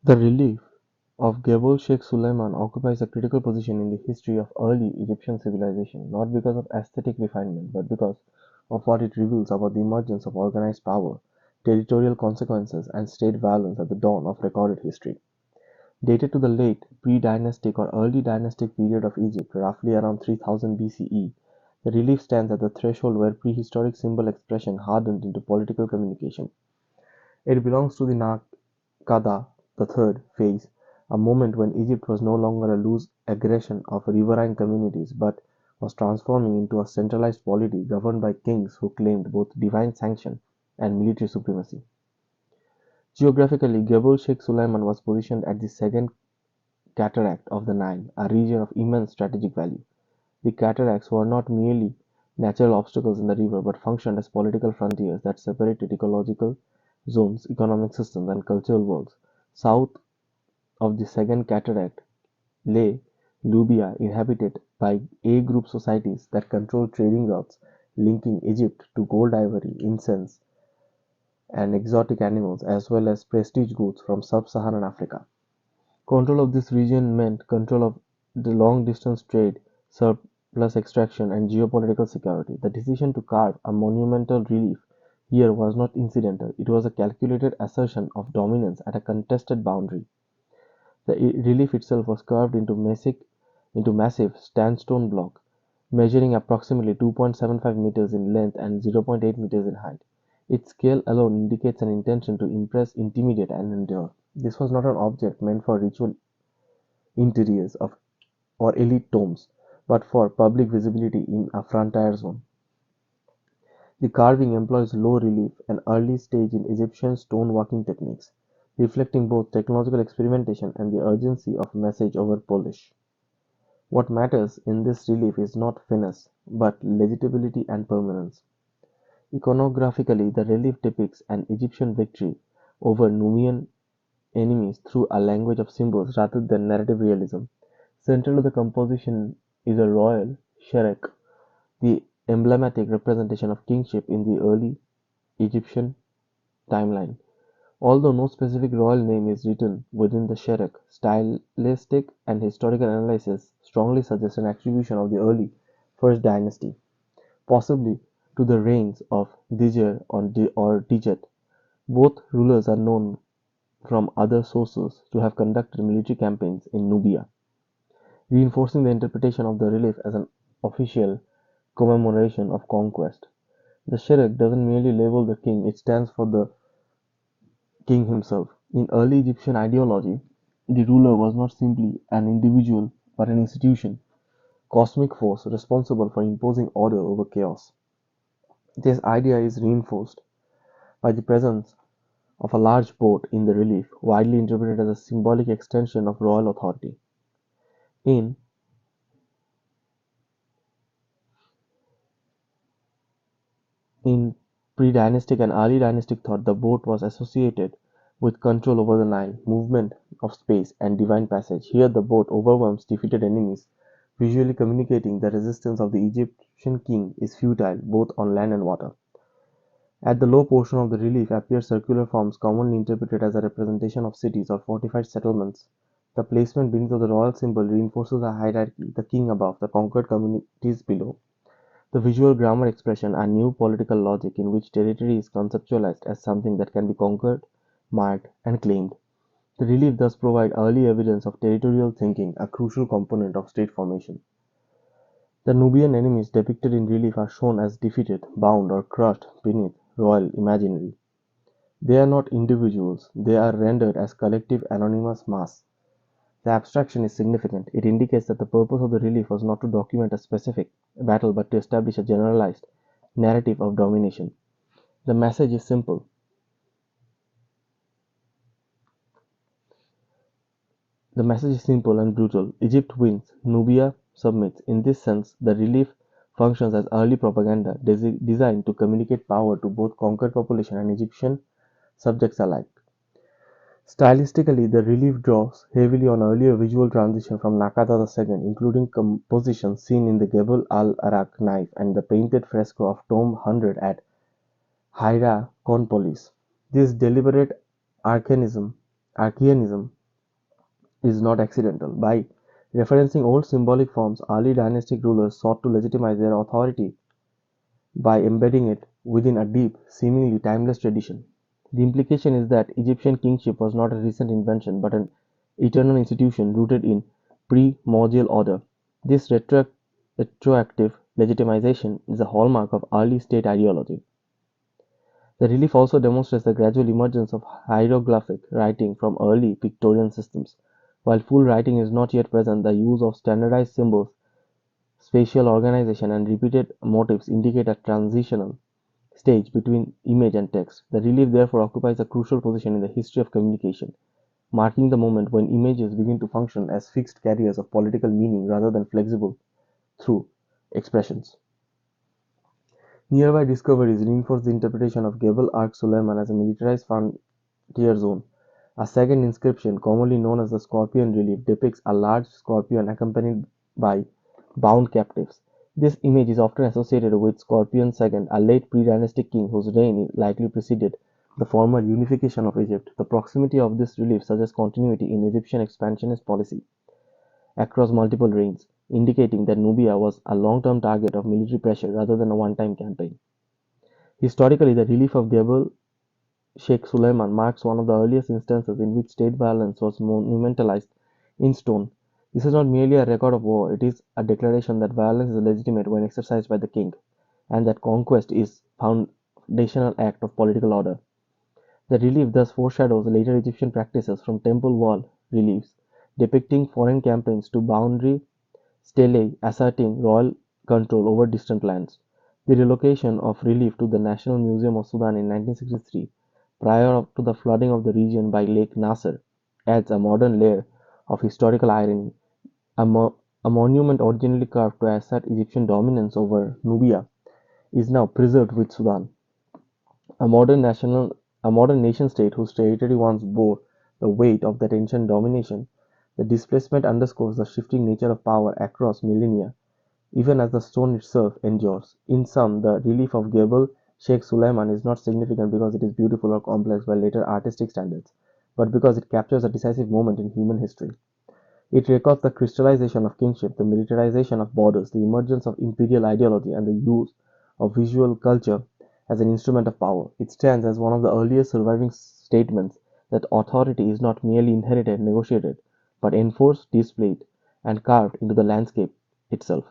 The relief of Gebel Sheikh Suleiman occupies a critical position in the history of early Egyptian civilization, not because of aesthetic refinement, but because of what it reveals about the emergence of organized power, territorial consequences, and state violence at the dawn of recorded history. Dated to the late pre-dynastic or early dynastic period of Egypt, roughly around 3000 BCE, the relief stands at the threshold where prehistoric symbol expression hardened into political communication. It belongs to the Naqada, the third phase, a moment when Egypt was no longer a loose aggression of riverine communities but was transforming into a centralized polity governed by kings who claimed both divine sanction and military supremacy. Geographically, Gebel Sheikh Suleiman was positioned at the Second Cataract of the Nile, a region of immense strategic value. The cataracts were not merely natural obstacles in the river but functioned as political frontiers that separated ecological zones, economic systems, and cultural worlds. South of the Second Cataract lay Nubia, inhabited by A-group societies that controlled trading routes linking Egypt to gold, ivory, incense, and exotic animals, as well as prestige goods from sub-Saharan Africa. Control of this region meant control of the long-distance trade, surplus extraction, and geopolitical security. The decision to carve a monumental relief here was not incidental; it was a calculated assertion of dominance at a contested boundary. The relief itself was carved into massive sandstone block, measuring approximately 2.75 meters in length and 0.8 meters in height. Its scale alone indicates an intention to impress, intimidate, and endure. This was not an object meant for ritual interiors of or elite tombs, but for public visibility in a frontier zone. The carving employs low relief, an early stage in Egyptian stone-working techniques, reflecting both technological experimentation and the urgency of message over polish. What matters in this relief is not finesse, but legibility and permanence. Iconographically, the relief depicts an Egyptian victory over Nubian enemies through a language of symbols rather than narrative realism. Central to the composition is a royal syrekh, the emblematic representation of kingship in the early Egyptian timeline. Although no specific royal name is written within the syrekh, stylistic and historical analysis strongly suggest an attribution of the early First Dynasty, possibly to the reigns of Djer or Djet. Both rulers are known from other sources to have conducted military campaigns in Nubia, reinforcing the interpretation of the relief as an official commemoration of conquest. The syrekh doesn't merely label the king, it stands for the king himself. In early Egyptian ideology, the ruler was not simply an individual but an institution, cosmic force responsible for imposing order over chaos. This idea is reinforced by the presence of a large boat in the relief, widely interpreted as a symbolic extension of royal authority. In In pre-dynastic and early dynastic thought, the boat was associated with control over the Nile, movement of space, and divine passage. Here the boat overwhelms defeated enemies, visually communicating the resistance of the Egyptian king is futile both on land and water. At the low portion of the relief appear circular forms commonly interpreted as a representation of cities or fortified settlements. The placement beneath of the royal symbol reinforces a hierarchy, the king above, the conquered communities below. The visual grammar expression a new political logic in which territory is conceptualized as something that can be conquered, marked, and claimed. The relief thus provide early evidence of territorial thinking, a crucial component of state formation. The Nubian enemies depicted in relief are shown as defeated, bound, or crushed beneath royal imaginary. They are not individuals, they are rendered as collective anonymous mass. The abstraction is significant. It indicates that the purpose of the relief was not to document a specific battle but to establish a generalized narrative of domination. The message is simple. The message is simple and brutal. Egypt wins, Nubia submits. In this sense, the relief functions as early propaganda designed to communicate power to both conquered population and Egyptian subjects alike. Stylistically, the relief draws heavily on earlier visual transition from Nakata II, including compositions seen in the Gebel al-Arak knife and the painted fresco of Tomb 100 at Hierakonpolis. This deliberate archaism archaism is not accidental. By referencing old symbolic forms, early dynastic rulers sought to legitimize their authority by embedding it within a deep, seemingly timeless tradition. The implication is that Egyptian kingship was not a recent invention but an eternal institution rooted in primordial order. This retroactive legitimization is a hallmark of early state ideology. The relief also demonstrates the gradual emergence of hieroglyphic writing from early Pictorial systems. While full writing is not yet present, the use of standardized symbols, spatial organization, and repeated motifs indicate a transitional stage between image and text. The relief therefore occupies a crucial position in the history of communication, marking the moment when images begin to function as fixed carriers of political meaning rather than flexible through expressions. Nearby discoveries reinforce the interpretation of Gebel Sheikh Suleiman as a militarized frontier zone. A second inscription, commonly known as the Scorpion relief, depicts a large scorpion accompanied by bound captives. This image is often associated with Scorpion II, a late pre-dynastic king whose reign likely preceded the former unification of Egypt. The proximity of this relief suggests continuity in Egyptian expansionist policy across multiple reigns, indicating that Nubia was a long-term target of military pressure rather than a one-time campaign. Historically, the relief of Gebel Sheikh Suleiman marks one of the earliest instances in which state violence was monumentalized in stone. This is not merely a record of war, it is a declaration that violence is legitimate when exercised by the king, and that conquest is foundational act of political order. The relief thus foreshadows later Egyptian practices from temple wall reliefs depicting foreign campaigns to boundary stelae asserting royal control over distant lands. The relocation of relief to the National Museum of Sudan in 1963, prior to the flooding of the region by Lake Nasser, adds a modern layer of historical irony. A, a monument originally carved to assert Egyptian dominance over Nubia is now preserved with Sudan, a modern national a modern nation-state whose territory once bore the weight of that ancient domination. The displacement underscores the shifting nature of power across millennia, even as the stone itself endures. In sum, the relief of Gebel Sheikh Suleiman is not significant because it is beautiful or complex by later artistic standards, but because it captures a decisive moment in human history. It records the crystallization of kingship, the militarization of borders, the emergence of imperial ideology, and the use of visual culture as an instrument of power. It stands as one of the earliest surviving statements that authority is not merely inherited, negotiated, but enforced, displayed, and carved into the landscape itself.